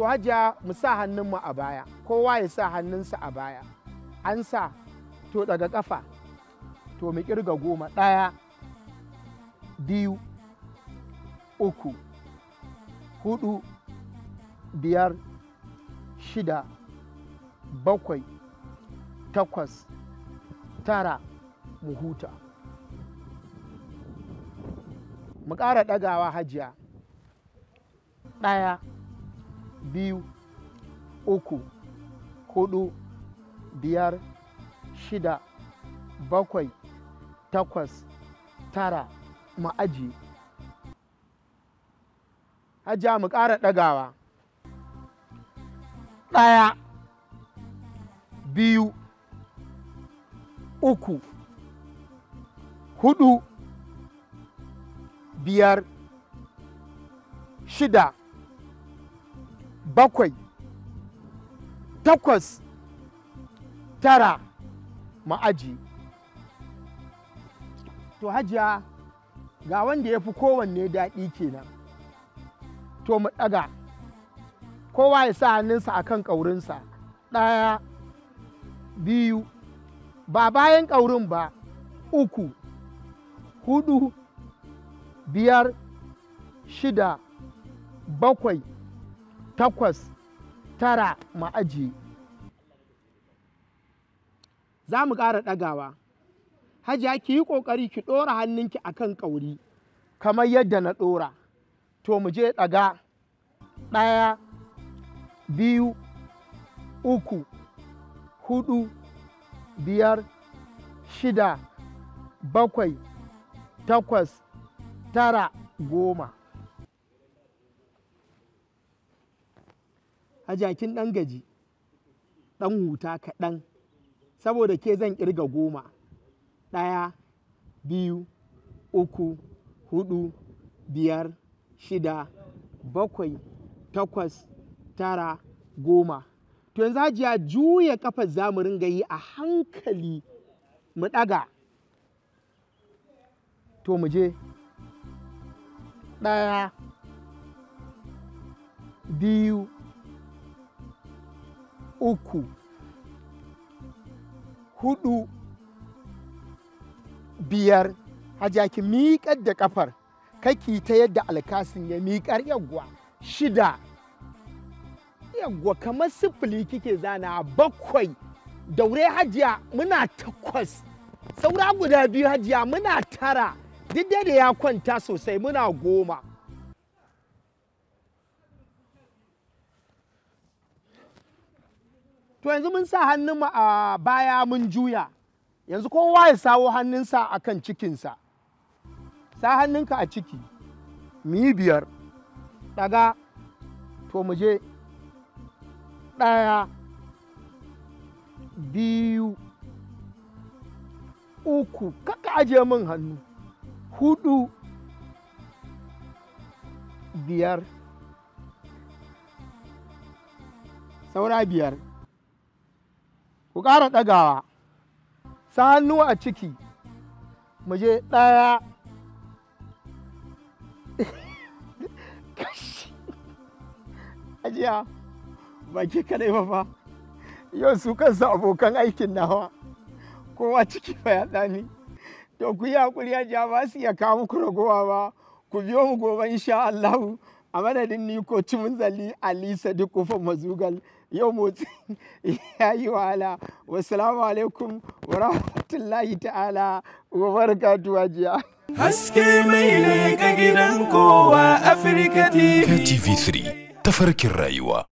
to hajiya mu sa hannunmu a baya, kowa ya sa hannunsa a baya. An sa, to daga ƙafa, to mu ƙirga 10, 1, 2, 3, 4, 5, 6, 7, 8, 9, mu huta. Mu ƙara ɗagawa hajiya. 1, 2, 3, 4, 5, 6, 7, 8, 9, mu ajiye. Hajiya mu ƙara ɗagawa. 1, 2, 3, 4, 5, 6, 7, 8, 9, mu aji. To hajiya ga wanda ya fi kowanne daɗi kenan. To mu ɗaga, kowa ya sa hannunsa a kan ƙaurinsa. 1, 2, ba bayan ƙaurin ba, 3, 4, 5, 6, 7, 8, 9, mu ajiye. Za mu ƙara ɗagawa. Hajiya ki yi ƙoƙari ki ɗora hannunki a kan ƙauri kamar yadda na ɗora. To mu je ɗaga. 1, 2, 3, 4, 5, 6, 7, 8, 9, 10. Hajiya kin ɗan gaji, ɗan huta kaɗan, saboda ke zan ƙirga 10. 1, 2, 3, 4, 5, 6, 7, 8, 9, 10. To yanzu hajiya juya kafar za mu ringa yi a hankali mu ɗaga. To mu je. 1, 2, 3, 4, 5. Hajiya ki miƙar da ƙafar, kaki ta yadda alkasin ya miƙar. Yawwa 6. Yawwa kamar 0 kike zana. 7. Daure hajiya, muna 8. Saura guda 2 hajiya, muna 9. Duk da ya kwanta sosai, muna 10. To yanzu mun sa hannunmu a baya mun juya. Yanzu kowa ya sawo hannunsa a kan cikinsa. Sa hannunka a ciki. Mu yi 5. Ɗaga. To mu je. 1, 2, 3. Kaka ajiye min hannu. 4, 5. Saura 5. Ku ƙara ɗagawa. Sa hannu a ciki. Mu je. 1. Ajiya ba ke kadai ba fa. Yau su kansu abokan aikin nawa kowa ciki fa ya ɗani. To ku yi haƙuri hajiya, ba su iya kawo muku ragowa ba. Ku biyo mu gobe insha Allah. A madadin ni ko Munzali Ali Sadiq Kofar Mazugal, yau motsi ya yi wahala. Wassalamu alaikum wa rahmatullahi ta'ala wa barakatuhu hajiya. Haske mai ne ga gidan kowa Afirka TV. TV3 tafarkin rayuwa.